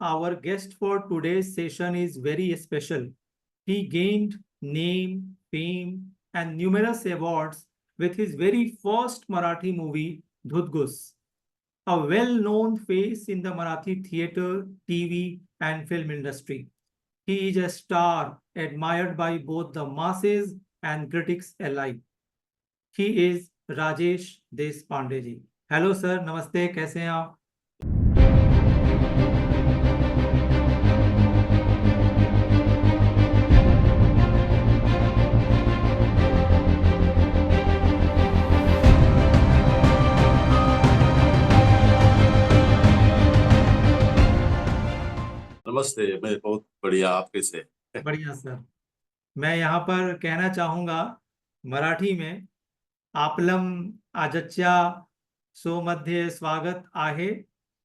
our guest for today's session is very special. He gained name, fame, and numerous awards with his very first Marathi movie, Dhudgus, a well-known face in the Marathi theatre, TV, and film industry. He is a star admired by both the masses and critics alike. He is Rajesh Deshpande ji. Hello sir, नमस्ते, कैसे हैं आप? नमस्ते। मैं बहुत बढ़िया। आप कैसे? बढ़िया सर। मैं यहाँ पर कहना चाहूँगा मराठी में, आपलम आजच्या शो मध्ये स्वागत आहे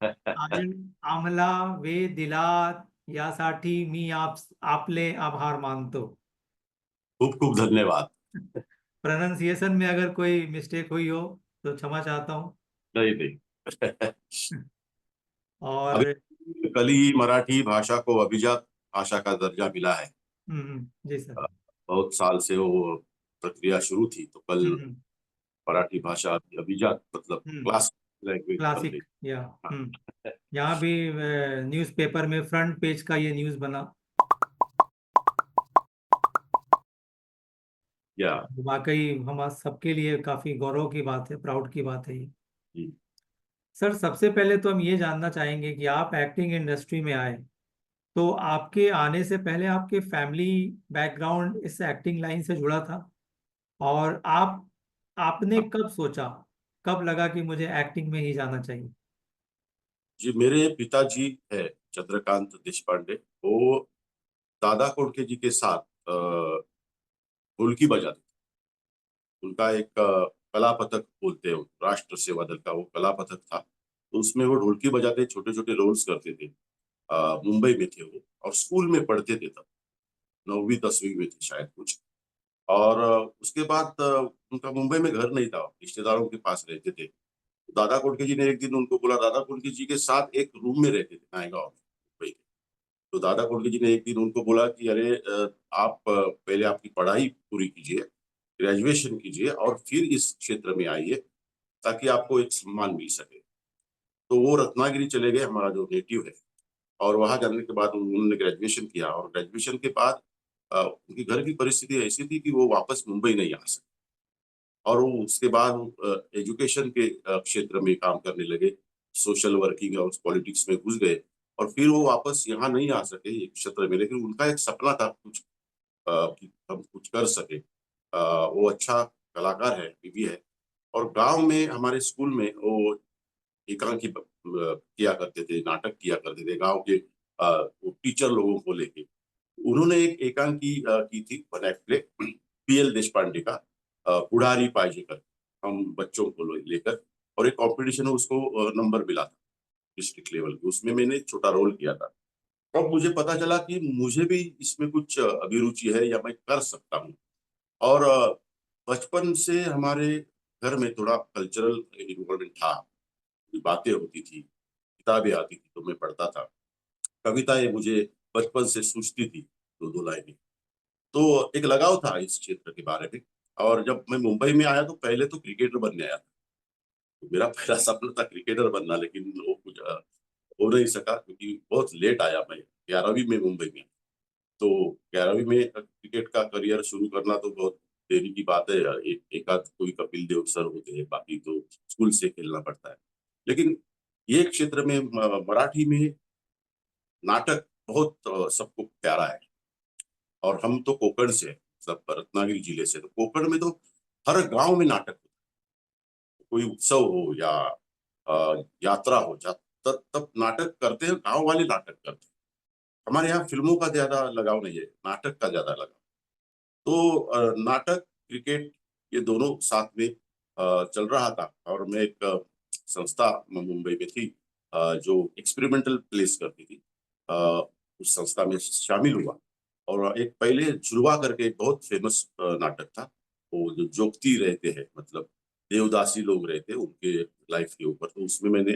आणि आम्हाला वेळ दिलात यासाठी मी आपले आभार मानतो. खूप खूप धन्यवाद। प्रोनाउंसिएशन में अगर कोई मिस्टेक हुई हो तो क्षमा चाहता हूँ. नहीं नहीं और अभी कल ही मराठी भाषा को अभिजात भाषा का दर्जा मिला है। जी सर. बहुत साल से वो प्रक्रिया शुरू थी, तो कल हम्म, मराठी भाषा अभिजात मतलब क्लास लैंग्वेज बन क्लासिक गई। या हाँ। यहाँ भी न्यूज़पेपर में फ्रंट पेज का ये न्यूज़ बना. या वाकई हम सबके लिए काफी गौरव की बात है, प्राउड की बात है ये. जी। सर, सबसे पहले तो हम ये जानना चाहेंगे कि आप एक्टिंग इंडस्ट्री में आए तो आपके आने से पहले आपके फैमिली बैकग्राउंड इस एक्टिंग लाइन से जुड़ा था, और आपने कब सोचा, कब लगा कि मुझे एक्टिंग में ही जाना चाहिए? जी, मेरे पिताजी है चंद्रकांत देशपांडे। वो दादा कोडके जी के साथ ढोलकी बजाते थे। उनका एक कला पथक बोलते हैं, राष्ट्र सेवा दल का वो कला पथक था। तो उसमें वो ढोलकी बजाते छोटे छोटे रोल्स करते थे। मुंबई में थे वो, और स्कूल में पढ़ते थे तब, 9वीं 10वीं में थे शायद कुछ। और उसके बाद उनका मुंबई में घर नहीं था, रिश्तेदारों के पास रहते थे। दादा कोडके जी ने एक दिन उनको बोला, दादा कोडके जी के साथ एक रूम में रहते थे नायगांव में, मुंबई के। तो दादा कोडके जी ने एक दिन उनको बोला कि अरे आप पहले आपकी पढ़ाई पूरी कीजिए, ग्रेजुएशन कीजिए, और फिर इस क्षेत्र में आइए ताकि आपको एक सम्मान मिल सके। तो वो रत्नागिरी चले गए, हमारा जो नेटिव है, और वहां जाने के बाद उन्होंने ग्रेजुएशन किया। और ग्रेजुएशन के बाद उनकी घर की परिस्थिति ऐसी थी कि वो वापस मुंबई नहीं आ सके, और वो उसके बाद एजुकेशन के क्षेत्र में काम करने लगे, सोशल वर्किंग और पॉलिटिक्स में घुस गए। और फिर वो वापस यहाँ नहीं आ सके ये क्षेत्र में, लेकिन उनका एक सपना था कुछ कि हम कुछ कर सके। वो अच्छा कलाकार है, अभी भी है। और गांव में हमारे स्कूल में वो एकांकी किया करते थे, नाटक किया करते थे गांव के वो टीचर लोगों को लेके। उन्होंने एक एकांकी की थी, one act play, PL Deshpande का, पुढ़ारी पाहिजे कर, हम बच्चों को लेकर। और एक कंपटीशन में उसको नंबर मिला था डिस्ट्रिक्ट लेवल पे, उसमें मैंने छोटा रोल किया था। तब मुझे पता चला कि मुझे भी इसमें कुछ अभिरुचि है या मैं कर सकता हूँ। और बचपन से हमारे घर में थोड़ा कल्चरल इन्वॉल्वमेंट था, बातें होती थी, किताबें आती थी तो मैं पढ़ता था। कविताएं मुझे बचपन से सूझती थी, दो दो लाइनें। तो एक लगाव था इस क्षेत्र के बारे में। और जब मैं मुंबई में आया तो पहले तो क्रिकेटर बनने आया था। तो मेरा पहला सपना था क्रिकेटर बनना, लेकिन वो कुछ हो नहीं सका क्योंकि बहुत लेट आया मैं, 11वीं में मुंबई में। तो 11वीं में क्रिकेट का करियर शुरू करना तो बहुत देरी की बात है। एक आध कोई कपिल देव सर होते हैं, बाकी तो स्कूल से खेलना पड़ता है। लेकिन ये क्षेत्र में मराठी में नाटक बहुत सबको प्यारा है। और हम तो कोकण से हैं, सब रत्नागिरी जिले से। तो कोकण में तो हर गांव में नाटक होता है। कोई उत्सव हो या यात्रा हो, तब तब नाटक करते हैं, गांव वाले नाटक करते हैं। हमारे यहाँ फिल्मों का ज्यादा लगाव नहीं है, नाटक का ज्यादा लगाव। तो नाटक, क्रिकेट, ये दोनों साथ में चल रहा था। और मैं एक संस्था मुंबई में थी जो एक्सपेरिमेंटल प्लेस करती थी, अ, उस संस्था में शामिल हुआ। और एक पहले झुलवा करके एक बहुत फेमस नाटक था, वो जो जोगती रहते हैं, मतलब देवदासी लोग रहते हैं, उनके लाइफ के ऊपर। तो उसमें मैंने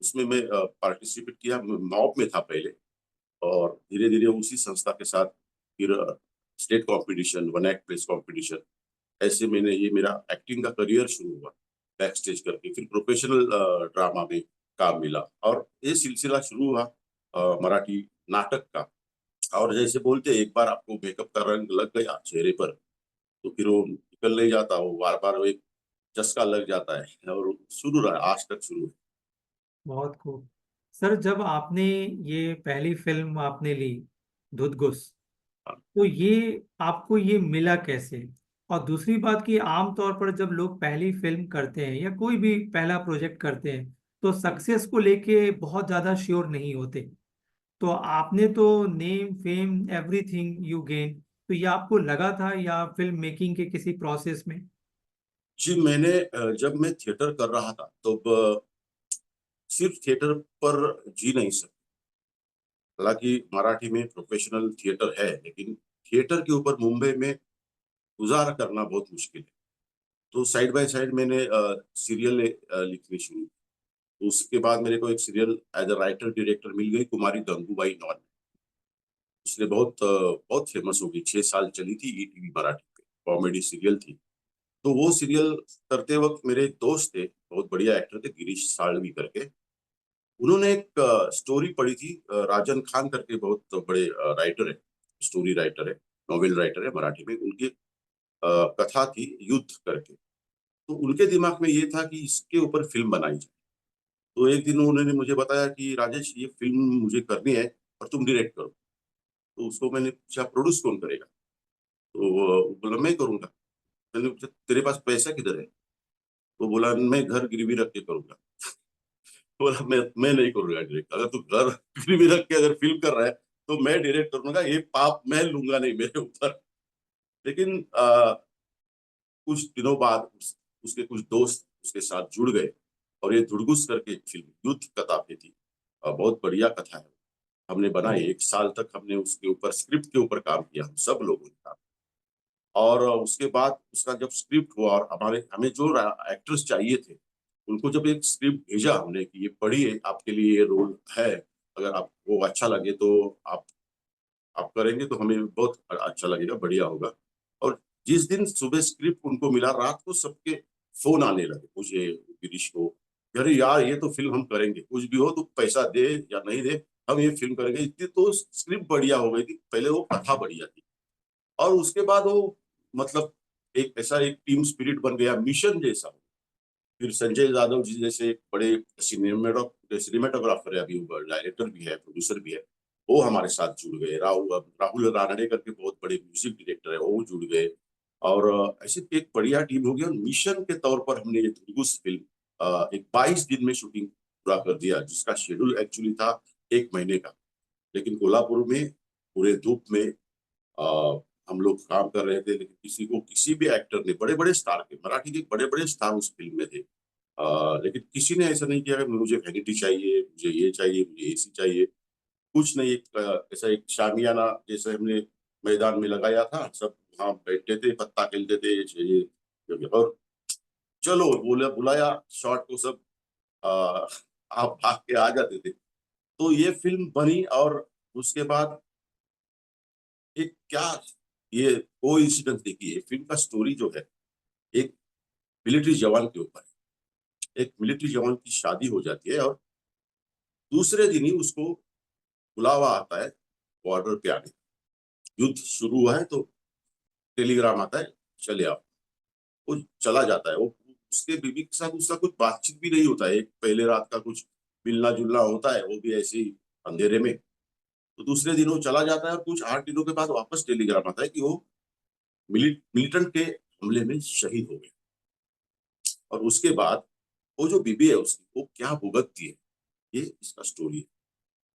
उसमें मैं पार्टिसिपेट किया, मॉप में था पहले, और धीरे धीरे उसी संस्था के साथ फिर state competition, one act place competition, ऐसे मैंने ये मेरा एक्टिंग का करियर शुरू हुआ बैक स्टेज करके। फिर प्रोफेशनल ड्रामा में काम मिला और ये सिलसिला शुरू हुआ मराठी नाटक का। और जैसे बोलते हैं, एक बार आपको मेकअप का रंग लग गया चेहरे पर तो फिर वो निकल नहीं जाता, वो बार बार वो एक चस्का लग जाता है और शुरू रहा, आज तक शुरू है। बहुत खूब। सर, जब आपने ये पहली फिल्म आपने ली, धुतगुस, हाँ। तो ये आपको ये मिला कैसे? और दूसरी बात कि आमतौर पर जब लोग पहली फिल्म करते हैं या कोई भी पहला प्रोजेक्ट करते हैं तो सक्सेस को लेके बहुत ज्यादा श्योर नहीं होते। तो आपने तो name fame everything you gain, तो ये आपको लगा था या फिल्म मेकिंग के किसी प्रोसेस में? जी, मैंने जब मैं थिएटर कर रहा था तो सिर्फ थिएटर पर जी नहीं सकता। हालांकि मराठी में प्रोफेशनल थिएटर है, लेकिन थिएटर के ऊपर मुंबई में गुजारा करना बहुत मुश्किल है। तो साइड बाय साइड मैंने सीरियल लिखनी शुरू की। तो उसके बाद मेरे को एक serial as a writer director मिल गई, कुमारी गंगूबाई नॉन। उसने बहुत फेमस हो गई, 6 साल चली थी ईटीवी मराठी पे, कॉमेडी सीरियल थी। तो वो सीरियल करते वक्त मेरे एक दोस्त थे, बहुत बढ़िया एक्टर थे, गिरीश साळवी करके। उन्होंने एक स्टोरी पढ़ी थी, राजन खान करके बहुत बड़े राइटर है, स्टोरी राइटर है, नॉवेल राइटर है मराठी में। उनकी कथा थी युद्ध करके। तो उनके दिमाग में ये था कि इसके ऊपर फिल्म बनाई जाए। तो एक दिन उन्होंने मुझे बताया कि राजेश, ये फिल्म मुझे करनी है और तुम डायरेक्ट करो। तो उसको मैंने पूछा, प्रोड्यूस कौन करेगा? तो वो बोला, मैं करूंगा। मैंने पूछा, तेरे पास पैसा किधर है? तो बोला, मैं घर गिरवी रख के करूंगा। बोला, मैं नहीं करूंगा डायरेक्ट। अगर तू घर गिरवी रख के अगर फिल्म कर रहा है तो मैं डायरेक्ट करूंगा, ये पाप मैं लूंगा नहीं मेरे ऊपर। लेकिन कुछ दिनों बाद उसके कुछ दोस्त उसके साथ जुड़ गए और ये धुड़गुस करके एक फिल्म युद्ध कथा पे थी। बहुत बढ़िया कथा है। हमने बनाई, 1 साल तक हमने उसके ऊपर, स्क्रिप्ट के ऊपर काम किया, हम सब लोगों ने काम। और उसके बाद उसका जब स्क्रिप्ट हुआ और हमारे हमें जो एक्टर्स चाहिए थे, उनको जब एक स्क्रिप्ट भेजा हमने कि ये पढ़िए, आपके लिए ये रोल है, अगर आपको अच्छा लगे तो आप करेंगे तो हमें बहुत अच्छा लगेगा, बढ़िया होगा। और जिस दिन सुबह स्क्रिप्ट उनको मिला, रात को सबके फोन आने लगे मुझे, गिरीश को, अरे यार ये तो फिल्म हम करेंगे, कुछ भी हो तो पैसा दे या नहीं दे, हम ये फिल्म करेंगे। इतनी तो स्क्रिप्ट बढ़िया हो गई थी, पहले वो कथा बढ़िया थी। और उसके बाद वो, मतलब एक ऐसा एक टीम स्पिरिट बन गया, मिशन जैसा। फिर संजय यादव जी जैसे एक बड़े सिनेमेटोग्राफर है, अभी वो डायरेक्टर भी है, प्रोड्यूसर भी है, वो हमारे साथ जुड़ गए। राहुल रानडे करके बहुत बड़े म्यूजिक डायरेक्टर है, वो जुड़ गए। और ऐसी एक बढ़िया टीम हो गई और मिशन के तौर पर हमने ये धुरगुस फिल्म एक 22 दिन में शूटिंग पूरा कर दिया, जिसका शेड्यूल एक्चुअली था 1 महीने का। लेकिन कोल्हापुर में पूरे धूप में हम लोग काम कर रहे थे, लेकिन किसी भी एक्टर ने, बड़े बड़े स्टार के, मराठी के बड़े बड़े स्टार उस फिल्म में थे, लेकिन किसी ने ऐसा नहीं किया कि मुझे वैनिटी चाहिए, मुझे ये चाहिए, मुझे एसी चाहिए। कुछ नहीं, एक ऐसा एक शामियाना जैसे हमने मैदान में लगाया था, सब वहाँ बैठते थे, पत्ता खेलते थे, ये चाहिए, और चलो बोले, बुलाया शॉट को, सब आ, आप भाग के आ जाते थे। तो ये फिल्म बनी और उसके बाद एक क्या, ये कोई इंसिडेंट देखिए, फिल्म का स्टोरी जो है, एक मिलिट्री जवान के ऊपर है। एक मिलिट्री जवान की शादी हो जाती है और दूसरे दिन ही उसको बुलावा आता है बॉर्डर पे आने। युद्ध शुरू हुआ है तो टेलीग्राम आता है, चले आओ। वो चला जाता है, वो उसके बीवी के साथ उसका कुछ बातचीत भी नहीं होता है, एक पहले रात का कुछ मिलना जुलना होता है, वो भी ऐसे ही अंधेरे में। तो दूसरे दिन वो चला जाता है और कुछ 8 दिनों के बाद वापस टेलीग्राम आता है कि वो मिलिटेंट के हमले में शहीद हो गए। और उसके बाद वो जो बीबी है उसकी, वो क्या भुगतती है, ये इसका स्टोरी है।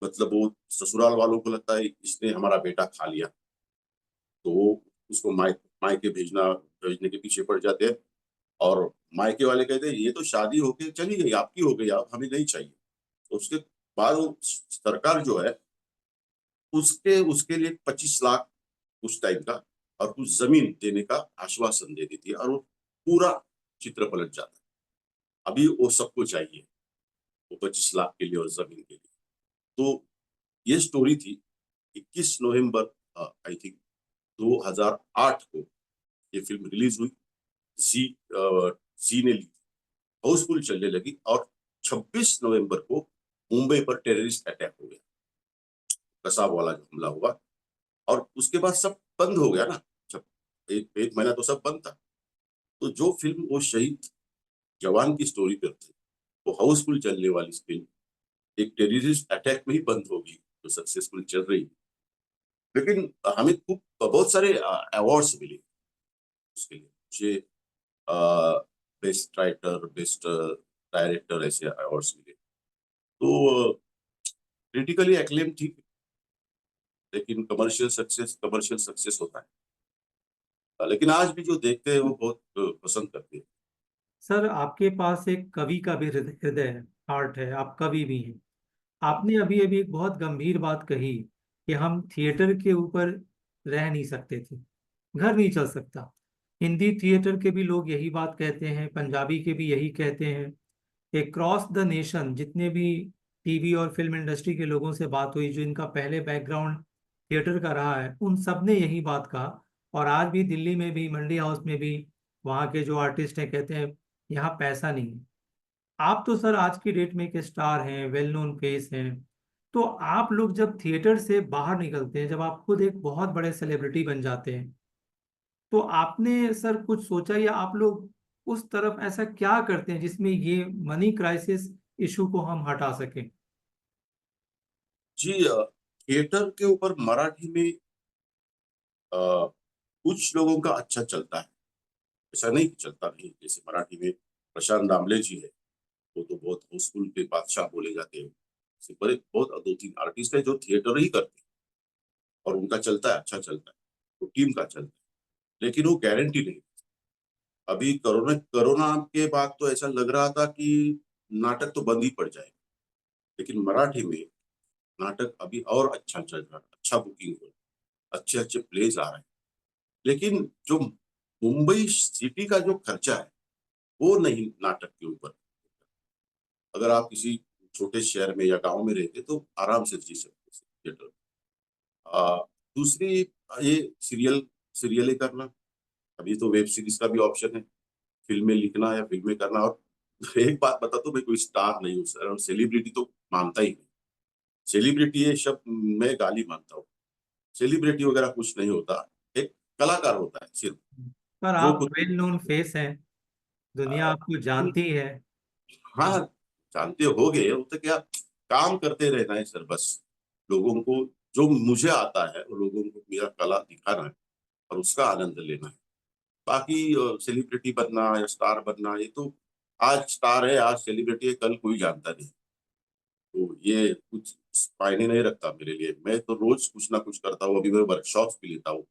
मतलब वो ससुराल वालों को लगता है इसने हमारा बेटा खा लिया, तो वो उसको मायके भेजने के पीछे पड़ जाते हैं। और मायके वाले कहते हैं ये तो शादी होके चली गई, आपकी हो गई, आप हमें नहीं चाहिए। तो उसके बाद वो सरकार जो है, उसके उसके लिए 25 लाख उस टाइम का और कुछ जमीन देने का आश्वासन दे देती है, और वो पूरा चित्र पलट जाता है। अभी वो सबको चाहिए, वो 25 लाख के लिए और जमीन के लिए। तो ये स्टोरी थी। 21 नवंबर आई थिंक 2008 को ये फिल्म रिलीज हुई। जी जी ने ली, हाउसफुल चलने लगी और 26 नवंबर को मुंबई पर टेररिस्ट अटैक हो गया, कसाब वाला जो हमला हुआ, और उसके बाद सब बंद हो गया ना। जब एक महीना तो सब बंद था। तो जो फिल्म वो शहीद जवान की स्टोरी पर थी, वो हाउसफुल चलने वाली फिल्म एक टेररिस्ट अटैक में ही बंद होगी, जो सक्सेसफुल चल रही है। लेकिन हमें खूब बहुत सारे अवार्ड्स मिले उसके लिए। मुझे बेस्ट राइटर, बेस्ट डायरेक्टर, ऐसे अवार्ड्स मिले। तो क्रिटिकली एक्लेम थी, लेकिन कमर्शियल सक्सेस होता है। लेकिन आज भी जो देखते हैं वो बहुत पसंद करते हैं। सर, आपके पास एक कवि का भी हृदय है, हार्ट है, आप कवि भी हैं। आपने अभी अभी एक बहुत गंभीर बात कही कि हम थिएटर के ऊपर रह नहीं सकते थे, घर नहीं चल सकता। हिंदी थिएटर के भी लोग यही बात कहते हैं, पंजाबी के भी यही कहते हैं। क्रॉस द नेशन जितने भी टीवी और फिल्म इंडस्ट्री के लोगों से बात हुई, जो इनका पहले बैकग्राउंड थिएटर का रहा है, उन सब ने यही बात कहा। और आज भी दिल्ली में भी, मंडी हाउस में भी, वहाँ के जो आर्टिस्ट हैं कहते हैं यहाँ पैसा नहीं है। आप तो सर आज की डेट में एक स्टार हैं, वेल नोन फेस हैं। तो आप लोग जब थिएटर से बाहर निकलते हैं, जब आप खुद एक बहुत बड़े सेलिब्रिटी बन जाते हैं, तो आपने सर कुछ सोचा, या आप लोग उस तरफ ऐसा क्या करते हैं जिसमें ये मनी क्राइसिस इशू को हम हटा सकें? जी, थिएटर के ऊपर मराठी में अ, कुछ लोगों का अच्छा चलता है, ऐसा नहीं कि चलता नहीं। जैसे मराठी में प्रशांत दामले जी है, वो तो बहुत हाउसफुल के बादशाह बोले जाते हैं। ऐसे बड़े बहुत 2-3 आर्टिस्ट है जो थिएटर ही करते हैं और उनका चलता है, अच्छा चलता है, तो टीम का चलता है। लेकिन वो गारंटी नहीं। अभी कोरोना कोरोना के बाद तो ऐसा लग रहा था कि नाटक तो बंद ही पड़ जाएगा, लेकिन मराठी में नाटक अभी और अच्छा चल रहा है, अच्छा बुकिंग हो रहा है, अच्छे अच्छे प्लेज आ रहे हैं। लेकिन जो मुंबई सिटी का जो खर्चा है, वो नहीं नाटक के ऊपर। अगर आप किसी छोटे शहर में या गांव में रहते तो आराम से जी सकते थिएटर। दूसरी, ये सीरियलें करना। अभी तो वेब सीरीज का भी ऑप्शन है, फिल्में लिखना या फिल्में करना। और एक बात बता, तो मैं कोई स्टार नहीं हूँ सर, और सेलिब्रिटी तो मानता ही नहीं। सेलिब्रिटी ये शब्द मैं गाली मानता हूँ। सेलिब्रिटी वगैरह कुछ नहीं होता, एक कलाकार होता है सिर्फ, पर जो आप कुछ वेल नोन फेस हैं, दुनिया आपको जानती है। हाँ, जानते हो गए, वो तो क्या, काम करते रहना है सर बस। लोगों को जो मुझे आता है वो लोगों को मेरा कला दिखाना है और उसका आनंद लेना है। बाकी सेलिब्रिटी बनना या स्टार बनना, ये तो आज स्टार है, आज सेलिब्रिटी है, कल कोई जानता नहीं। तो ये कुछ मायने नहीं रखता मेरे लिए। मैं तो रोज कुछ ना कुछ करता हूँ। अभी मैं वर्कशॉप भी लेता हूँ।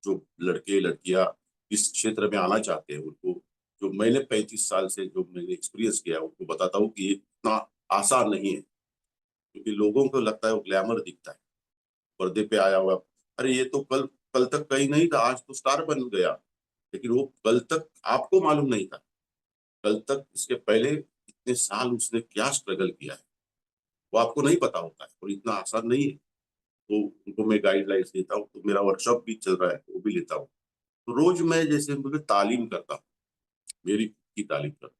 जो लड़के लड़कियां इस क्षेत्र में आना चाहते हैं, उनको जो मैंने 35 साल से जो मैंने एक्सपीरियंस किया है, उनको बताता हूँ कि ये इतना आसान नहीं है। क्योंकि लोगों को लगता है वो ग्लैमर दिखता है, पर्दे पे आया हुआ, अरे ये तो कल कल तक कहीं नहीं था, आज तो स्टार बन गया। लेकिन वो कल तक आपको मालूम नहीं था, कल तक इसके पहले इतने साल उसने क्या स्ट्रगल किया है, वो आपको नहीं पता होता है, और इतना आसान नहीं है। तो उनको मैं गाइडलाइंस देता हूँ, तो मेरा वर्कशॉप भी चल रहा है, वो भी लेता हूँ। तो रोज मैं जैसे मुझे तालीम करता हूँ, मेरी की तालीम करता हूँ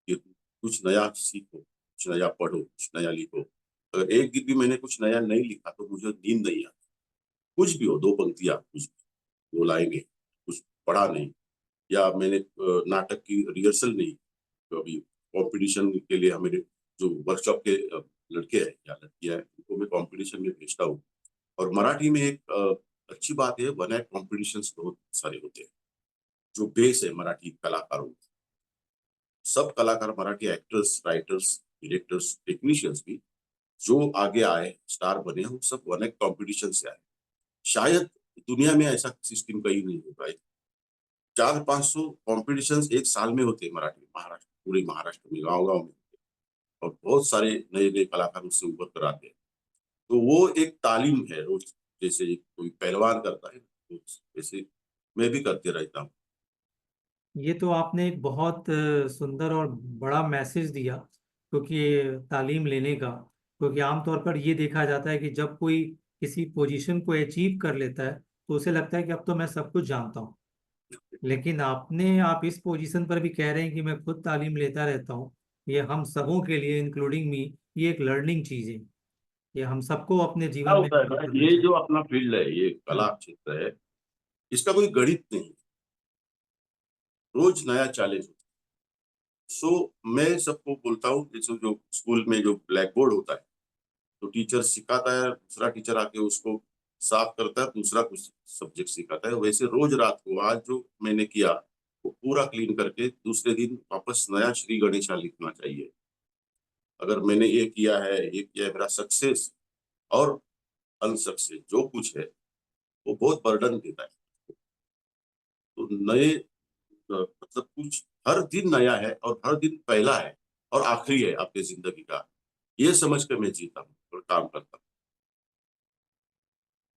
कि कुछ नया सीखो, कुछ नया पढ़ो, कुछ नया लिखो। अगर एक दिन भी मैंने कुछ नया नहीं लिखा तो मुझे नींद नहीं आती। कुछ भी हो, 2 पंक्तियां, कुछ भी, 2 लाइनें, कुछ पढ़ा नहीं, या मैंने नाटक की रिहर्सल नहीं। तो अभी कंपटीशन के लिए मेरे जो वर्कशॉप के लड़के हैं या लड़कियां हैं, उनको मैं कंपटीशन में भेजता हूँ। और मराठी में एक अच्छी बात है, वन एक्ट कॉम्पिटिशन्स बहुत सारे होते हैं। जो बेस है मराठी कलाकारों का, सब कलाकार, Marathi actors, writers, directors, technicians भी जो आगे आए, स्टार बने, वो सब वन एक्ट कॉम्पिटिशन से आए। शायद दुनिया में ऐसा सिस्टम कहीं नहीं होगा। 400-500 कॉम्पिटिशन एक साल में होते हैं मराठी में, महाराष्ट्र, पूरे महाराष्ट्र में, गाँव गाँव में। और बहुत सारे नए नए कलाकार उससे उभर कर आते हैं। तो वो एक तालीम है रोज, जैसे कोई पहलवान करता है, तो वैसे मैं भी करते रहता हूँ। ये तो आपने एक बहुत सुंदर और बड़ा मैसेज दिया क्योंकि ये तालीम लेने का, क्योंकि आमतौर पर ये देखा जाता है कि जब कोई किसी पोजीशन को अचीव कर लेता है तो उसे लगता है कि अब तो मैं सब कुछ जानता हूँ। लेकिन आप इस पोजीशन पर भी कह रहे हैं कि मैं खुद तालीम लेता रहता हूँ। ये हम सबों के लिए इंक्लूडिंग मी, ये एक लर्निंग चीज है। ये हम सबको अपने क्या जीवन में होता है फॉलो ना, करना ये चाहिए। जो अपना फील्ड है, ये कला हम्म। क्षेत्र है, इसका कोई गणित नहीं, रोज नया चैलेंज। सो मैं सबको बोलता हूँ, जैसे जो स्कूल में जो ब्लैक बोर्ड होता है, तो टीचर सिखाता है, दूसरा टीचर आके उसको साफ करता है, दूसरा कुछ सब्जेक्ट सिखाता है, वैसे रोज रात को आज जो मैंने किया वो पूरा क्लीन करके दूसरे दिन वापस नया श्री गणेशा लिखना चाहिए। अगर मैंने ये किया है, मेरा सक्सेस और अनसक्सेस जो कुछ है वो बहुत बर्डन देता है। तो नए मतलब कुछ हर दिन नया है और हर दिन पहला है और आखिरी है आपकी जिंदगी का, ये समझ कर मैं जीता हूँ और काम करता हूँ।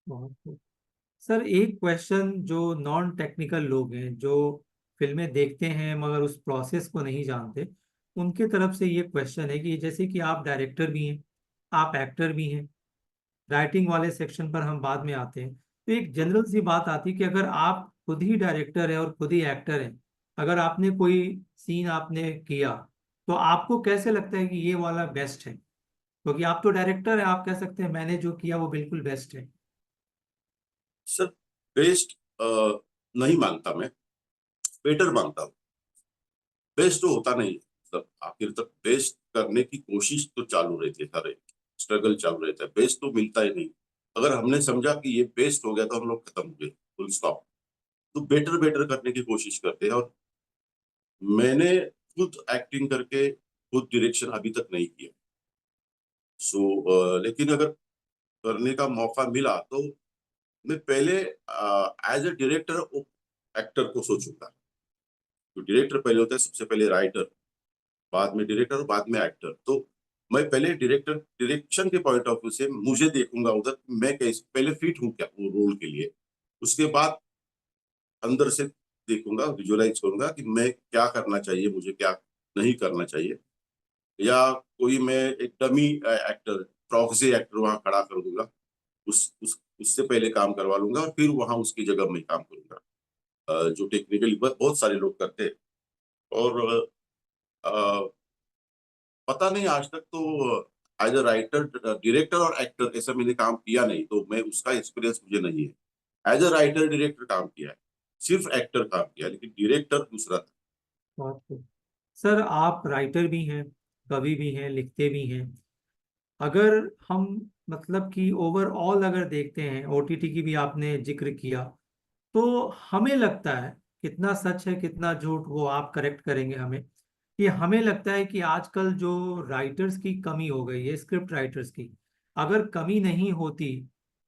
बहुत खूब। सर, एक क्वेश्चन, जो नॉन टेक्निकल लोग हैं, जो फिल्में देखते हैं मगर उस प्रोसेस को नहीं जानते, उनके तरफ से ये क्वेश्चन है कि जैसे कि आप डायरेक्टर भी हैं, आप एक्टर भी हैं, राइटिंग वाले सेक्शन पर हम बाद में आते हैं, तो एक जनरल सी बात आती है कि अगर आप खुद ही डायरेक्टर हैं और खुद ही एक्टर हैं, अगर आपने कोई सीन आपने किया, तो आपको कैसे लगता है कि ये वाला बेस्ट है? क्योंकि आप तो डायरेक्टर हैं, आप कह सकते हैं मैंने जो किया वो बिल्कुल बेस्ट है। सर बेस्ट नहीं मानता मैं, बेटर मानता हूँ। बेस्ट तो होता नहीं है, मतलब आखिर तक बेस्ट करने की कोशिश तो चालू रहती है, हर एक स्ट्रगल चालू रहता है, बेस्ट तो मिलता ही नहीं। अगर हमने समझा कि ये बेस्ट हो गया तो हम लोग खत्म हो गए, फुल स्टॉप। तो बेटर बेटर करने की कोशिश करते हैं। और मैंने खुद एक्टिंग करके खुद डायरेक्शन अभी तक नहीं किया। सो लेकिन अगर करने का मौका मिला तो मैं पहले एज ए डायरेक्टर एक्टर को सोचूंगा। तो डायरेक्टर पहले होता है, सबसे पहले राइटर, बाद में डायरेक्टर और बाद में एक्टर। तो मैं पहले डायरेक्टर डायरेक्शन के पॉइंट ऑफ व्यू से मुझे देखूंगा उधर, मैं कैसे पहले फिट हूँ क्या वो रोल के लिए। उसके बाद अंदर से देखूंगा, विजुअलाइज करूंगा कि मैं क्या करना चाहिए, मुझे क्या नहीं करना चाहिए। या कोई मैं एक डमी एक्टर, प्रॉक्सी एक्टर वहां खड़ा कर दूंगा, उससे पहले काम करवा लूंगा और फिर वहां उसकी जगह मैं काम करूंगा। जो टेक्निकली बहुत सारे लोग करते हैं। और अ, पता नहीं, आज तक तो एज अ राइटर डायरेक्टर और एक्टर ऐसा मैंने काम किया नहीं, तो मैं उसका एक्सपीरियंस मुझे नहीं है। एज अ राइटर डायरेक्टर काम किया है, सिर्फ एक्टर काम किया है, लेकिन डायरेक्टर दूसरा था। बहुत खूब। सर, आप राइटर भी हैं, कवि भी हैं, लिखते भी हैं। अगर हम, मतलब कि ओवरऑल अगर देखते हैं, ओटीटी की भी आपने जिक्र किया, तो हमें लगता है, कितना सच है कितना झूठ वो आप करेक्ट करेंगे हमें, कि हमें लगता है कि आजकल जो राइटर्स की कमी हो गई है, स्क्रिप्ट राइटर्स की, अगर कमी नहीं होती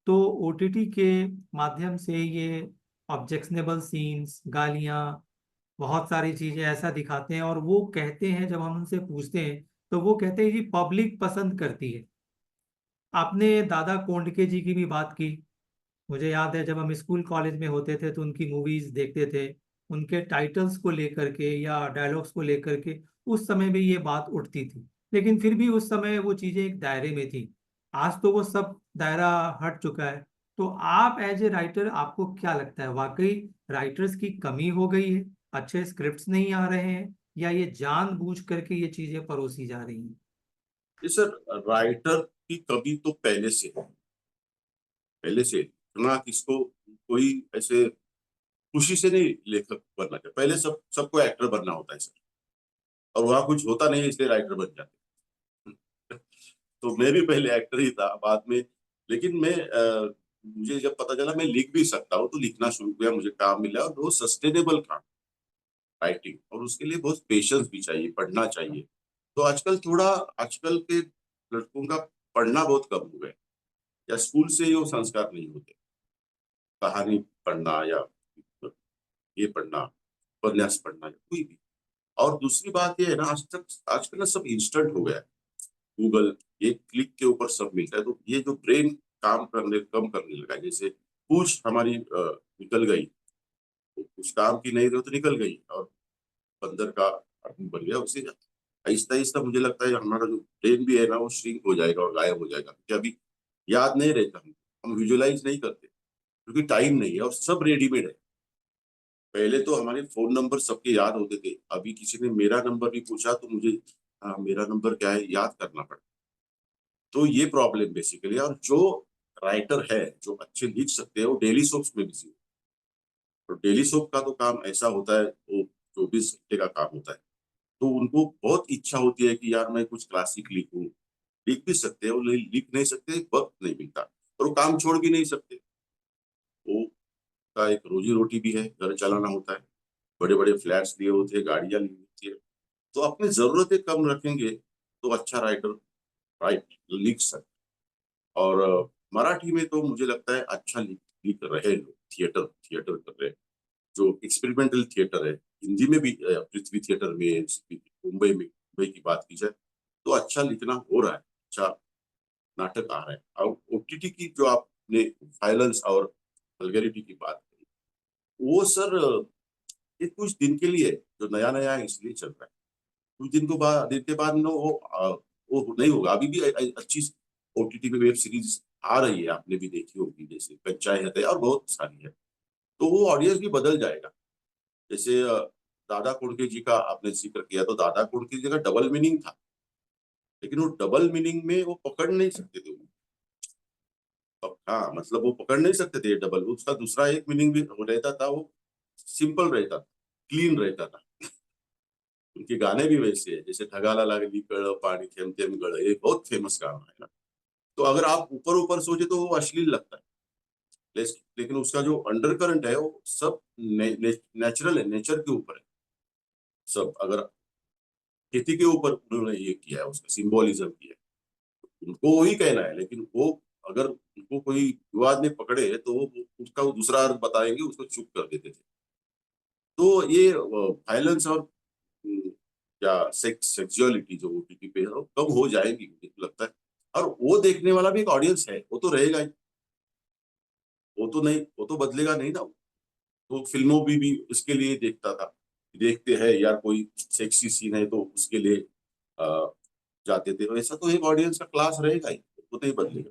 तो ओटीटी के माध्यम से ये ऑब्जेक्शनेबल सीन्स, गालियां, बहुत सारी चीजें ऐसा दिखाते हैं, और वो कहते हैं, जब हम उनसे पूछते हैं तो वो कहते हैं जी पब्लिक पसंद करती है। आपने दादा कोंडके जी की भी बात की। मुझे याद है, जब हम स्कूल कॉलेज में होते थे तो उनकी मूवीज देखते थे, उनके टाइटल्स को लेकर के या डायलॉग्स को लेकर के उस समय भी ये बात उठती थी। लेकिन फिर भी उस समय वो चीजें एक दायरे में थी। आज तो वो सब दायरा हट चुका है। तो आप एज ए राइटर, आपको क्या लगता है, वाकई राइटर्स की कमी हो गई है, अच्छे स्क्रिप्ट्स नहीं आ रहे हैं, या ये जानबूझ करके ये चीजें परोसी जा रही हैं? ये सर राइटर की कमी तो पहले से है, पहले से इतना किसको कोई ऐसे खुशी से नहीं लेखक बनना चाहिए, पहले सबको एक्टर बनना होता है सर। और वहां कुछ होता नहीं है इसलिए राइटर बन जाते हैं। तो मैं भी पहले एक्टर ही था बाद में, लेकिन मुझे जब पता चला मैं लिख भी सकता हूँ तो लिखना शुरू किया, मुझे काम मिला और वो सस्टेनेबल काम, राइटिंग, और उसके लिए बहुत पेशेंस भी चाहिए, पढ़ना चाहिए। तो आजकल के लड़कों का पढ़ना बहुत कम हो गया, या स्कूल से ही वो संस्कार नहीं होते, कहानी पढ़ना या ये पढ़ना, उपन्यास पढ़ना या कोई भी। और दूसरी बात ये है ना, आजकल ना सब इंस्टेंट हो गया है। गूगल, एक क्लिक के ऊपर सब मिलता है, तो ये जो ब्रेन काम करने कम करने लगा है, जैसे पूछ हमारी निकल गई, तो कुछ काम की नहीं रही तो निकल गई और बंदर का आदमी बन गया उसी। आहिस्ता आहिस्ता मुझे लगता है हमारा जो ब्रेन भी है ना वो श्रिंक हो जाएगा और गायब हो जाएगा, क्योंकि अभी याद नहीं रहता, हम विजुअलाइज नहीं करते क्योंकि टाइम नहीं है और सब रेडीमेड है। पहले तो हमारे फोन नंबर सबके याद होते थे, अभी किसी ने मेरा नंबर भी पूछा तो मुझे मेरा नंबर क्या है याद करना पड़ता। तो ये प्रॉब्लम बेसिकली, और जो राइटर है जो अच्छे लिख सकते हैं वो डेली सोप्स में बिजी, तो डेली सोप का तो काम ऐसा होता है, वो 24 घंटे का काम होता है। तो उनको बहुत इच्छा होती है कि यार मैं कुछ क्लासिक लिखूं, लिख भी सकते हैं वो, लिख नहीं सकते, वक्त नहीं मिलता, और वो काम छोड़ भी नहीं सकते। वो का एक रोजी रोटी भी है, घर चलाना होता है, बड़े बड़े फ्लैट्स लिए होते हैं, गाड़ियां ली होती है। तो अपनी जरूरतें कम रखेंगे तो अच्छा राइटर राइट लिख सकते। और मराठी में तो मुझे लगता है अच्छा लिख रहे लोग, थिएटर थिएटर कर रहे हैं, जो एक्सपेरिमेंटल थिएटर है। हिंदी में भी पृथ्वी थिएटर में, मुंबई की बात की जाए तो अच्छा लिखना हो रहा है, अच्छा नाटक आ रहा है। और ओटीटी की जो आपने वायलेंस और वल्गैरिटी की बात करी, वो सर ये कुछ दिन के लिए, जो नया नया है इसलिए चल रहा है। कुछ दिन के बाद ना वो नहीं होगा। अभी भी अच्छी ओटीटी पे वेब सीरीज आ रही है, आपने भी देखी होगी, जैसे पंचायत है और बहुत सारी है। तो वो ऑडियंस भी बदल जाएगा। जैसे दादा कोंडके जी का आपने जिक्र किया, तो दादा कोंडके जी का डबल मीनिंग था, लेकिन वो डबल मीनिंग में वो पकड़ नहीं सकते थे। हाँ, मतलब वो पकड़ नहीं सकते थे डबल, उसका दूसरा एक मीनिंग भी रहता था, वो सिंपल रहता था, क्लीन रहता था। उनके गाने भी वैसे है, जैसे ठगाला लागली कळ पाणी थेंब थेंब गळ, ये बहुत फेमस गाना है ना। तो अगर आप ऊपर ऊपर सोचे तो वो अश्लील लगता है, लेकिन उसका जो अंडर करंट है वो सब नेचुरल है, नेचर के ऊपर है सब। अगर खेती के ऊपर उन्होंने ये किया है, उसका सिंबोलिज्म किया है, उनको वही कहना है, लेकिन वो अगर उनको कोई विवाद में पकड़े तो वो उसका वो दूसरा अर्थ बताएंगे, उसको चुप कर देते थे। तो ये वायलेंस और या सेक्सुअलिटी जो ओटीटी पे है वो कम हो जाएगी मुझे तो लगता है। और वो देखने वाला भी एक ऑडियंस है, वो तो रहेगा ही, वो तो नहीं, वो तो बदलेगा नहीं ना। वो फिल्मों भी इसके लिए देखता था, देखते हैं यार कोई सेक्सी सीन है तो उसके लिए अ, जाते थे, वैसा तो एक ऑडियंस का क्लास रहेगा ही, वो नहीं बदलेगा।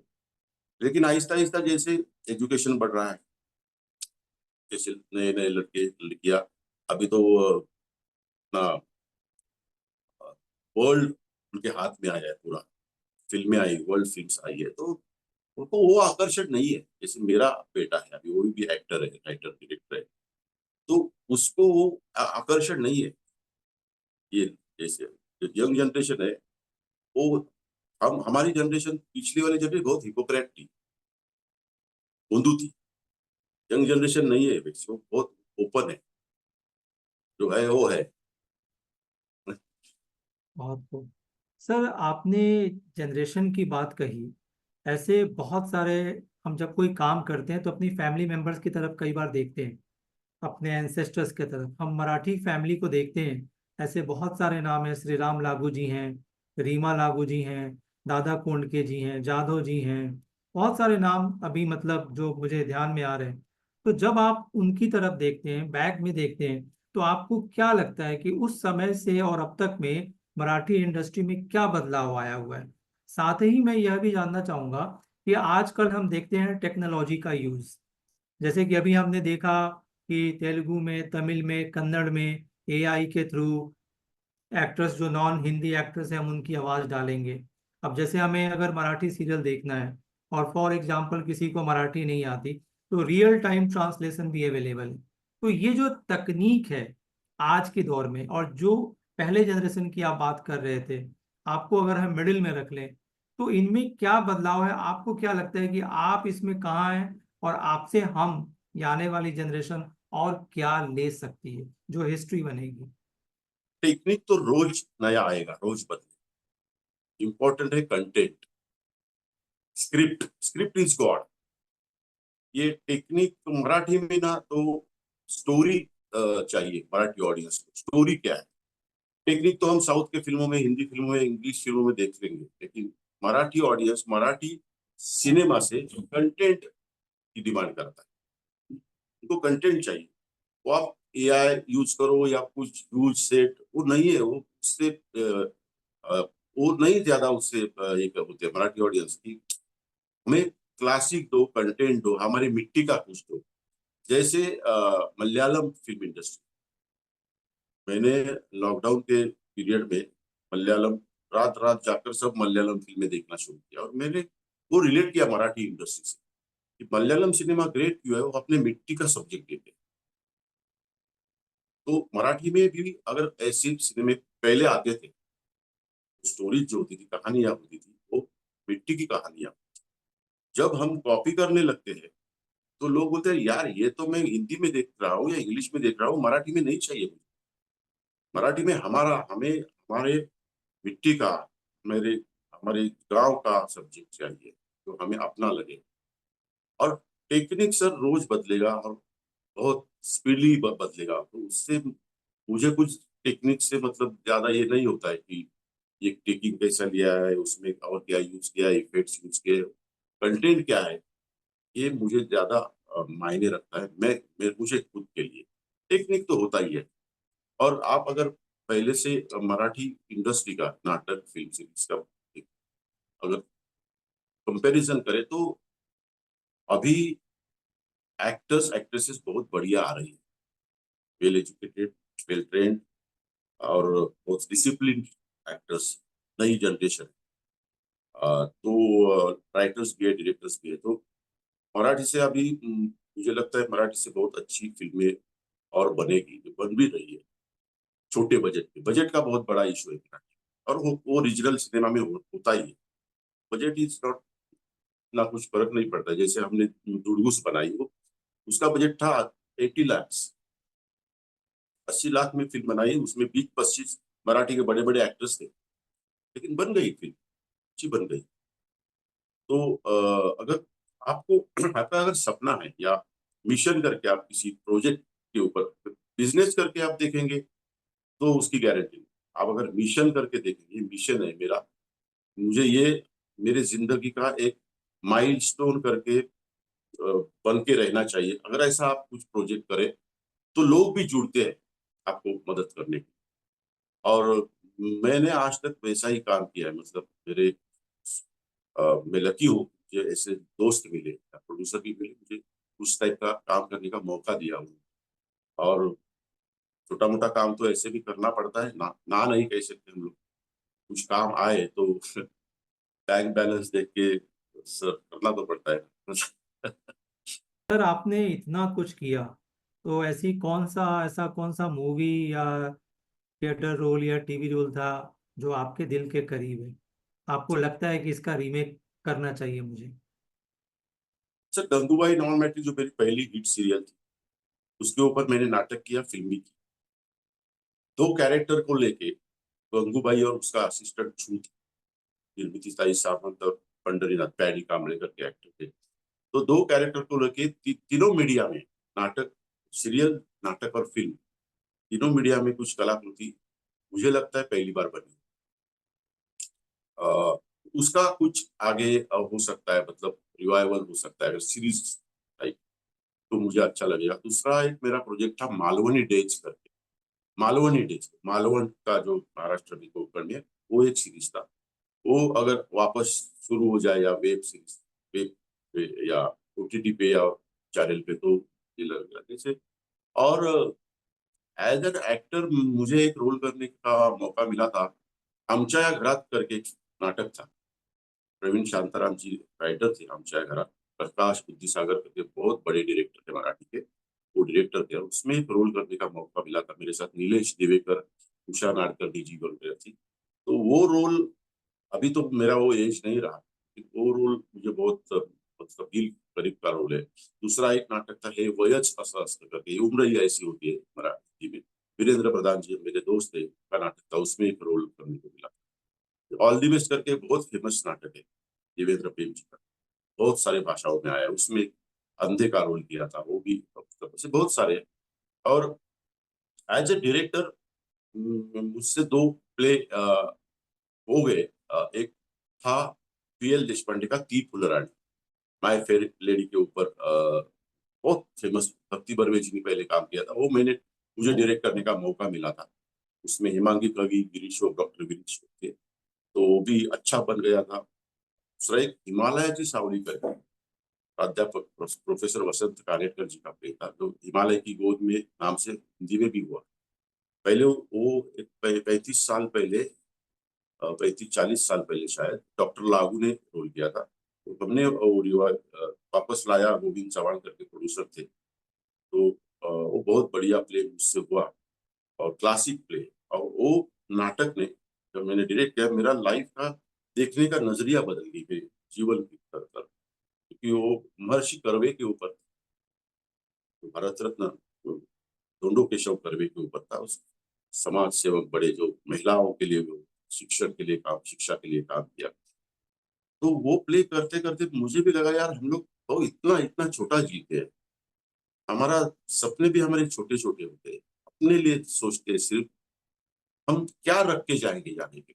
लेकिन आहिस्ता आहिस्ता जैसे एजुकेशन बढ़ रहा है, जैसे नए नए लड़के लड़कियां, अभी तो अपना वर्ल्ड उनके हाथ में आया है पूरा, फिल्में आई, वर्ल्ड फिल्म्स आई है, तो उनको वो आकर्षण नहीं है। जैसे मेरा बेटा है अभी, वो भी एक्टर है, राइटर डायरेक्टर है, तो उसको वो आकर्षण नहीं है। ये जैसे यंग जनरेशन है, वो हम हमारी जनरेशन, पिछली वाली जनरेशन बहुत हिपोक्रेट थी, बुंदू थी। यंग जनरेशन नहीं है वैसे, वो बहुत ओपन है, जो है वो है। बहुत खूब। सर, आपने जनरेशन की बात कही। ऐसे बहुत सारे, हम जब कोई काम करते हैं तो अपनी फैमिली मेंबर्स की तरफ कई बार देखते हैं, अपने एंसेस्टर्स की तरफ हम मराठी फैमिली को देखते हैं। ऐसे बहुत सारे नाम हैं, श्री राम लागू जी हैं, रीमा लागू जी हैं, दादा कोंडके जी हैं, जाधव जी हैं। बहुत सारे नाम अभी मतलब जो मुझे ध्यान में आ रहे हैं। तो जब आप उनकी तरफ देखते हैं, बैक में देखते हैं, तो आपको क्या लगता है कि उस समय से और अब तक में मराठी इंडस्ट्री में क्या बदलाव आया हुआ है? साथ ही मैं यह भी जानना चाहूंगा कि आजकल हम देखते हैं टेक्नोलॉजी का यूज। जैसे कि अभी हमने देखा कि तेलुगु में, तमिल में, कन्नड़ में एआई के थ्रू एक्टर्स, जो नॉन हिंदी एक्टर्स हैं, हम उनकी आवाज़ डालेंगे। अब जैसे हमें अगर मराठी सीरियल देखना है और फॉर एग्जांपल किसी को मराठी नहीं आती, तो रियल टाइम ट्रांसलेशन भी अवेलेबल है। तो ये जो तकनीक है आज के दौर में, और जो पहले जनरेशन की आप बात कर रहे थे, आपको अगर हम मिडिल में रख लें, तो इनमें क्या बदलाव है? आपको क्या लगता है कि आप इसमें कहाँ हैं, और आपसे हम या आने वाली जनरेशन और क्या ले सकती है जो हिस्ट्री बनेगी? टेक्निक तो रोज नया आएगा, रोज बदले। इंपॉर्टेंट है content, script, script is God. ये टेक्निक तो मराठी में ना, तो स्टोरी चाहिए मराठी ऑडियंस को। स्टोरी क्या है? टेक्निक तो हम साउथ के फिल्मों में, हिंदी फिल्मों में, इंग्लिश फिल्मों में देख लेंगे, लेकिन मराठी ऑडियंस मराठी सिनेमा से कंटेंट की डिमांड करता है। उनको कंटेंट चाहिए। वो आप एआई यूज करो या कुछ यूज सेट, वो नहीं है, वो उससे वो नहीं ज्यादा उससे एक होते हैं मराठी ऑडियंस की। हमें क्लासिक दो, कंटेंट दो, हमारी मिट्टी का कुछ दो। जैसे मलयालम फिल्म इंडस्ट्री, मैंने लॉकडाउन के पीरियड में मलयालम रात रात जाकर सब मलयालम फिल्में देखना शुरू किया, और मैंने वो रिलेट किया मराठी इंडस्ट्री से कि मलयालम सिनेमा ग्रेट क्यों है, वो अपने मिट्टी का सब्जेक्ट लेते हैं। तो मराठी में भी अगर ऐसे सिनेमे पहले आते थे, स्टोरीज जो होती थी, कहानियां होती थी, वो मिट्टी की कहानियां। जब हम कॉपी करने लगते हैं तो लोग बोलते हैं यार ये तो मैं हिंदी में देख रहा हूँ या इंग्लिश में देख रहा हूँ, मराठी में नहीं चाहिए मुझे। मराठी में हमें हमारे मिट्टी का, मेरे हमारे गांव का सब्जेक्ट चाहिए जो हमें अपना लगे। और टेक्निक सर रोज बदलेगा और बहुत स्पीडली बदलेगा, तो उससे मुझे कुछ टेक्निक से मतलब ज्यादा ये नहीं होता है कि ये टेकिंग कैसा लिया है, उसमें और क्या यूज किया है, इफेक्ट्स यूज किए, कंटेंट क्या है, ये मुझे ज्यादा मायने रखता है। मुझे खुद के लिए टेक्निक तो होता ही है। और आप अगर पहले से मराठी इंडस्ट्री का नाटक फिल्म सीरीज का अगर कंपैरिजन करें तो अभी एक्टर्स एक्ट्रेसेस बहुत बढ़िया आ रही है, वेल एजुकेटेड, वेल ट्रेंड, और बहुत डिसिप्लिन एक्टर्स, नई जनरेशन। तो राइटर्स भी है, डायरेक्टर्स भी है। तो मराठी से अभी मुझे लगता है मराठी से बहुत अच्छी फिल्में और बनेगी, जो बन भी रही है छोटे बजट में। बजट का बहुत बड़ा इशू है मराठी, और वो रीजनल सिनेमा में होता ही है। बजट इज नॉट, ना कुछ फर्क नहीं पड़ता। जैसे हमने दुर्गुस बनाई, वो उसका बजट था 80 लाख, 80 लाख में फिल्म बनाई, उसमें 20-25 मराठी के बड़े बड़े एक्टर्स थे, लेकिन बन गई फिल्म, अच्छी बन गई। तो अगर आपको आपका अगर सपना है या मिशन करके आप किसी प्रोजेक्ट के ऊपर बिजनेस करके आप देखेंगे तो उसकी गारंटी नहीं। आप अगर मिशन करके देखेंगे, मिशन है मेरा, मुझे ये मेरे जिंदगी का एक माइलस्टोन करके बन के रहना चाहिए, अगर ऐसा आप कुछ प्रोजेक्ट करें तो लोग भी जुड़ते हैं आपको मदद करने की। और मैंने आज तक वैसा ही काम किया है। मतलब मैं लकी हूँ, मुझे ऐसे दोस्त मिले या प्रोड्यूसर भी मिले, मुझे उस टाइप का काम करने का मौका दिया हूँ। और छोटा मोटा काम तो ऐसे भी करना पड़ता है, ना ना नहीं कह सकते हम लोग। कुछ काम आए तो बैंक बैलेंस देख के सर करना तो पड़ता है। सर आपने इतना कुछ किया, तो ऐसा कौन सा मूवी या थिएटर रोल या टीवी रोल था जो आपके दिल के करीब है, आपको लगता है कि इसका रीमेक करना चाहिए मुझे? सर गंगूबाई नॉन मैट्रिक जो मेरी पहली हिट सीरियल थी, उसके ऊपर मैंने नाटक किया, फिल्मी की। दो कैरेक्टर को लेके, गंगूबाई और उसका असिस्टेंट छूट, निर्मिति साई सावंत और पंडरीनाथ पैडी कांबळे करके एक्टर थे। तो दो कैरेक्टर को लेके तीनों मीडिया में, नाटक, सीरियल, नाटक और फिल्म, तीनों मीडिया में कुछ कलाकृति मुझे लगता है पहली बार बनी। अ, उसका कुछ आगे हो सकता है, मतलब रिवाइवल हो सकता है अगर सीरीज टाइप, तो मुझे अच्छा लगेगा। दूसरा एक मेरा प्रोजेक्ट था मालवनी डेज करके, मालवनी डेज, मालवण का जो महाराष्ट्र में कोकण में, वो एक सीरीज था। वो अगर वापस शुरू हो जाए, या वेब सीरीज, वेब पे या ओटीटी पे या चैनल पे, तो ये लगेगा जैसे। और एज एन एक्टर मुझे एक रोल करने का मौका मिला था, आमच्या या घरात करके एक नाटक था। प्रवीण शांताराम जी राइटर थे आमच्या या घरात। प्रकाश बुद्धिसागर करके बहुत बड़े डायरेक्टर थे मराठी के, वो डायरेक्टर थे, और उसमें एक रोल करने का मौका मिला था। मेरे साथ नीलेश दिवेकर, उषा नाडकर, डीजी वगैरह थी। तो वो रोल, अभी तो मेरा वो एज नहीं रहा, वो रोल मुझे बहुत मतलब दिल करीब का रोल है। दूसरा एक नाटक था, हे वयच असं असतं करके, उम्र ही ऐसी होती है मराठी में, वीरेंद्र प्रधान जी मेरे दोस्त थे, का नाटक था, उसमें एक रोल करने को मिला। ऑल दी बेस्ट करके बहुत फेमस नाटक है देवेंद्र प्रेम जी का, बहुत सारे भाषाओं में आया, उसमें अंधे का रोल किया था, वो भी मतलब ऐसे बहुत सारे हैं। और एज ए डायरेक्टर मुझसे दो प्ले हो गए। एक था पीएल देशपांडे का ती फुलराणी, माय फेवरेट लेडी के ऊपर, बहुत फेमस, भक्ति बर्वे जी ने पहले काम किया था, वो मुझे डायरेक्ट करने का मौका मिला था। उसमें हेमांगी कवि, गिरीश और डॉक्टर गिरीश थे। तो वो भी अच्छा बन गया था। दूसरा एक हिमालयाची सावली करके प्राध्यापक प्रोफेसर वसंत कानेटकर जी का प्ले था, जो हिमालय की गोद में नाम से हिंदी में भी हुआ। पहले वो 35 साल पहले, 35-40 साल पहले शायद डॉक्टर लागू ने रोल किया था। तो हमने वो वापस लाया, गोविंद चौहान करके प्रोड्यूसर थे। तो वो बहुत बढ़िया प्ले मुझसे हुआ और क्लासिक प्ले। और वो नाटक ने, जब मैंने डायरेक्ट किया, मेरा लाइफ का देखने का नजरिया बदल गई मेरे जीवन की तरफ। क्योंकि वो महर्षि कर्वे के ऊपर, भारत रत्न ढूंढो केशव कर्वे के ऊपर था। उस समाज सेवक बड़े, जो महिलाओं के लिए, वो शिक्षक के लिए काम, शिक्षा के लिए काम किया। तो वो प्ले करते करते मुझे भी लगा यार, हम लोग तो इतना इतना छोटा जीते हैं। हमारा सपने भी हमारे छोटे छोटे होते हैं, अपने लिए सोचते हैं सिर्फ, हम क्या रख के जाएंगे जाने के।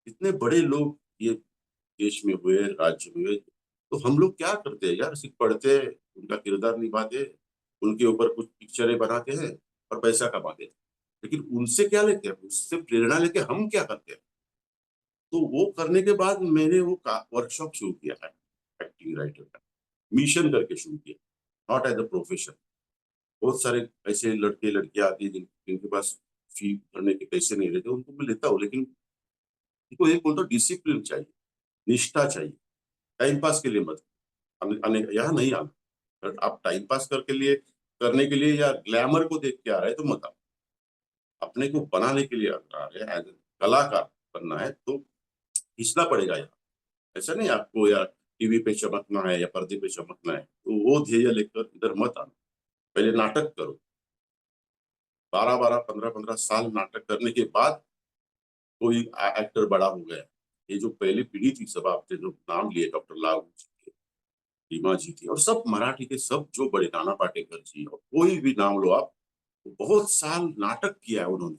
इतने बड़े लोग ये देश में हुए, राज्य में हुए, तो हम लोग क्या करते हैं यार? सिर्फ पढ़ते हैं, उनका किरदार निभाते हैं, उनके ऊपर कुछ पिक्चरें बनाते हैं और पैसा कमाते हैं। लेकिन उनसे क्या लेते हैं? उससे प्रेरणा लेके हम क्या करते हैं? तो वो करने के बाद मैंने वो वर्कशॉप शुरू किया है, एक्टिंग राइटर का मिशन करके शुरू किया, नॉट एज अ प्रोफेशन। बहुत सारे ऐसे लड़के लड़कियां आती है जिनके पास फी भरने के पैसे नहीं रहते, उनको मैं लेता हूँ। लेकिन उनको एक बोलता हूँ, डिसिप्लिन चाहिए, निष्ठा चाहिए। टाइम पास के लिए मत यहाँ नहीं आना। अगर आप टाइम पास करके लिए करने के लिए या ग्लैमर को देख के आ रहे हैं तो मत आओ। अपने को बनाने के लिए आ रहे हैं, एज कलाकार बनना है तो खींचना पड़ेगा यहाँ। ऐसा नहीं आपको या टीवी पे चमकना है या पर्दे पे चमकना है, तो वो ध्येय लेकर इधर मत आना। पहले नाटक करो, 12-12, 15-15 साल नाटक करने के बाद कोई एक्टर बड़ा हो गया। ये जो पहली पीढ़ी थी, सब आपने जो नाम लिए, डॉक्टर लागू जी थे, रीमा जी थी, और सब मराठी के सब जो बड़े, नाना पाटेकर जी, और कोई भी नाम लो आप, बहुत साल नाटक किया है उन्होंने।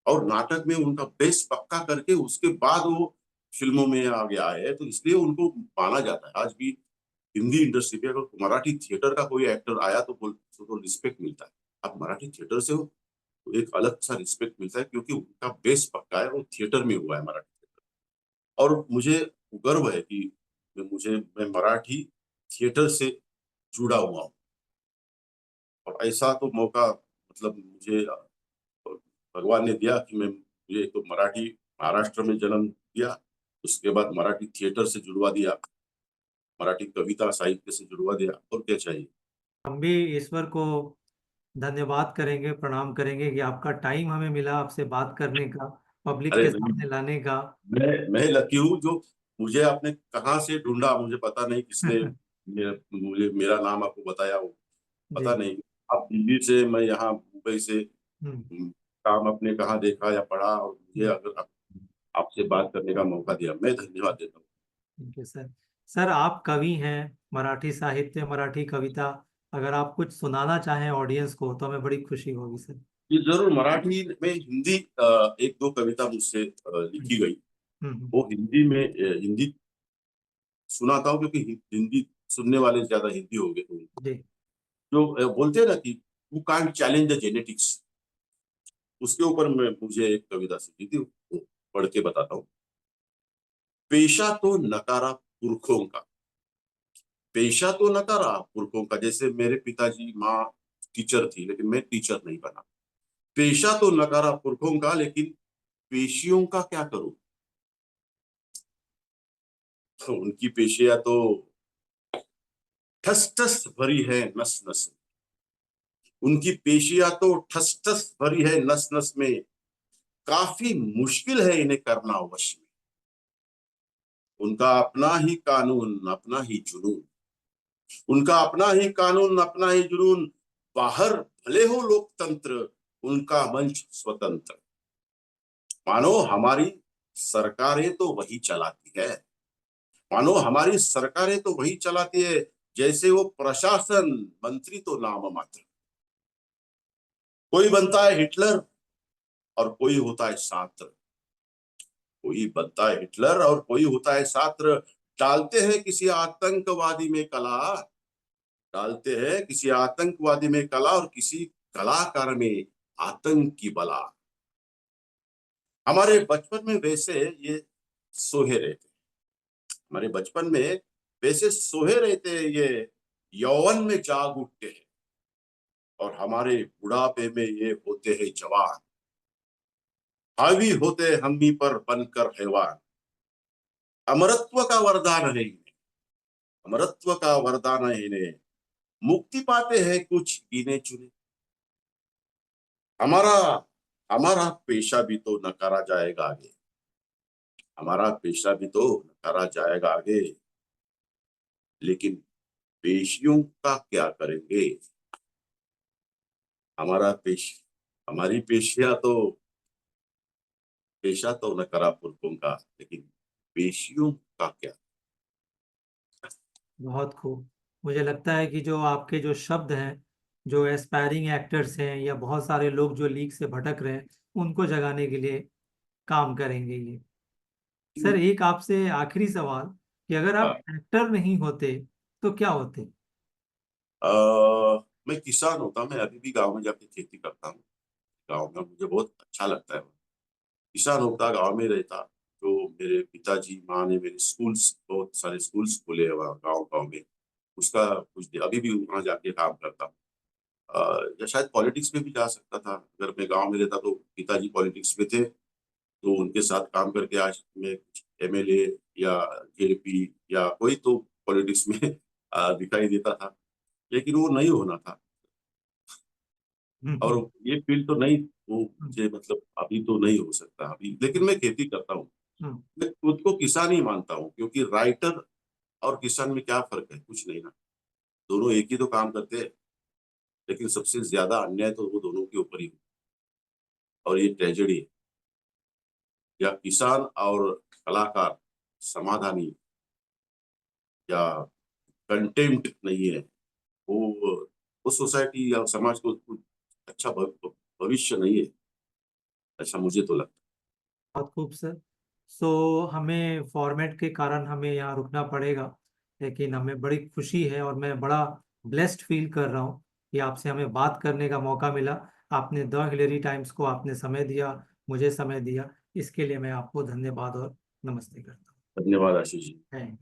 और नाटक में उनका बेस पक्का करके उसके बाद वो फिल्मों में आगे आए हैं, तो इसलिए उनको माना जाता है आज भी। हिंदी इंडस्ट्री पे अगर मराठी थिएटर का कोई एक्टर आया तो तो रिस्पेक्ट मिलता है। आप मराठी थिएटर से हो तो एक अलग सा रिस्पेक्ट मिलता है, क्योंकि उनका बेस पक्का है, वो थिएटर में हुआ है, मराठी थिएटर। और मुझे गर्व है कि मैं मराठी थिएटर से जुड़ा हुआ हूँ। और ऐसा तो मौका, मतलब मुझे भगवान ने दिया कि मुझे तो मराठी महाराष्ट्र में जन्म दिया, उसके बाद मराठी थिएटर से जुड़वा दिया, मराठी कविता साहित्य से जुड़वा दिया, और क्या चाहिए। हम भी ईश्वर को धन्यवाद करेंगे, प्रणाम करेंगे कि आपका टाइम हमें मिला आपसे बात करने का, पब्लिक अरे के नहीं, सामने लाने का। मैं लकी हूँ जो मुझे आपने कहाँ से ढूंढा, मुझे पता नहीं किसने मुझे मेरा नाम आपको बताया हो, पता जी। नहीं। आप दिल्ली से, मैं यहाँ मुंबई से, हम्म। काम अपने कहाँ देखा या पढ़ा, और मुझे हम्म। अगर आपसे बात करने का मौका दिया, मैं धन्यवाद देता हूँ। Thank you sir. सर, आप कवि हैं, मराठी साहित्य, मराठी कविता, अगर आप कुछ सुनाना चाहें ऑडियंस को तो हमें बड़ी खुशी होगी सर। ये जरूर, मराठी में हिंदी एक दो कविता मुझसे लिखी गई, हम्म। वो हिंदी में हिंदी सुनाता हूँ, क्योंकि हिंदी सुनने वाले ज्यादा हिंदी हो गए। तो जी। जो बोलते हैं ना कि you can't challenge the genetics, उसके ऊपर मैं मुझे एक कविता सीखी थी, वो पढ़ के बताता हूँ। पेशा तो नकारा पुरखों का, पेशा तो नकारा पुरखों का। जैसे मेरे पिताजी, माँ टीचर थी, लेकिन मैं टीचर नहीं बना। पेशा तो नकारा पुरखों का, लेकिन पेशियों का क्या करूं? तो उनकी पेशियां तो ठस ठस भरी है नस नस में। उनकी पेशियां तो ठस ठस भरी है नस नस में, काफी मुश्किल है इन्हें करना वश में। उनका अपना ही कानून, अपना ही जुनून, उनका अपना ही कानून, अपना ही जुनून। बाहर भले हो लोकतंत्र, उनका मंच स्वतंत्र। मानो हमारी सरकारें तो वही चलाती है, मानो हमारी सरकारें तो वही चलाती है, जैसे वो प्रशासन, मंत्री तो नाम मात्र। कोई बनता है हिटलर और कोई होता है छात्र, कोई बनता है हिटलर और कोई होता है छात्र। डालते हैं किसी आतंकवादी में कला, डालते हैं किसी आतंकवादी में कला, और किसी कलाकार में आतंक की बला। हमारे बचपन में वैसे ये सोहे रहते, हमारे बचपन में वैसे सोहे रहते, ये यौवन में जाग उठते हैं और हमारे बुढ़ापे में ये होते हैं जवान, हावी होते हम ही पर बनकर हैवान। अमरत्व का वरदान है इन्हें, अमरत्व का वरदान है इन्हें, मुक्ति पाते हैं कुछ गिने चुने। हमारा हमारा पेशा भी तो नकारा जाएगा आगे, हमारा पेशा भी तो नकारा जाएगा आगे, लेकिन पेशियों का क्या करेंगे। हमारा पेश हमारी पेशा तो नकारा पुरखों का, लेकिन पेशियों का क्या। बहुत खूब। मुझे लगता है कि जो आपके जो शब्द हैं, जो एस्पायरिंग एक्टर्स हैं या बहुत सारे लोग जो लीक से भटक रहे हैं, उनको जगाने के लिए काम करेंगे ये। सर, एक आपसे आखिरी सवाल कि अगर आप हाँ, एक्टर नहीं होते तो क्या होते? मैं किसान होता, मैं अभी भी गांव में जाके खेती करता हूँ, गांव में मुझे बहुत अच्छा लगता है। किसान होता, गांव में रहता, जो मेरे पिताजी माँ ने मेरे स्कूल्स, बहुत सारे स्कूल्स खोले हैं वहाँ गाँव गाँव में, उसका कुछ अभी भी वहाँ जाके काम करता हूँ। या शायद पॉलिटिक्स में भी जा सकता था, अगर मैं गांव में रहता तो पिताजी पॉलिटिक्स में थे, तो उनके साथ काम करके आज मैं कुछ एमएलए या जेपी या कोई तो पॉलिटिक्स में दिखाई देता था, लेकिन वो नहीं होना था। और हम्म। ये फील्ड तो नहीं, वो हम्म। मुझे मतलब अभी तो नहीं हो सकता अभी, लेकिन मैं खेती करता हूँ। हम्म। मैं खुद को किसान ही मानता हूँ, क्योंकि राइटर और किसान में क्या फर्क है, कुछ नहीं ना, दोनों एक ही तो काम करते हैं, लेकिन सबसे ज्यादा अन्याय तो वो दोनों के ऊपर ही हो, और ये ट्रेजेडी है। या किसान और कलाकार समाधानी या कंटेम्प्ट नहीं है, वो सोसाइटी या समाज को कुछ अच्छा भविष्य नहीं है, ऐसा मुझे तो लगता बहुत खूब सर। सो हमें फॉर्मेट के कारण हमें यहाँ रुकना पड़ेगा, लेकिन हमें बड़ी खुशी है और मैं बड़ा ब्लेस्ड फील कर रहा हूँ कि आपसे हमें बात करने का मौका मिला। आपने द हिलेरी टाइम्स को आपने समय दिया, मुझे समय दिया, इसके लिए मैं आपको धन्यवाद और नमस्ते करता है। धन्यवाद आशीष जी। हूँ।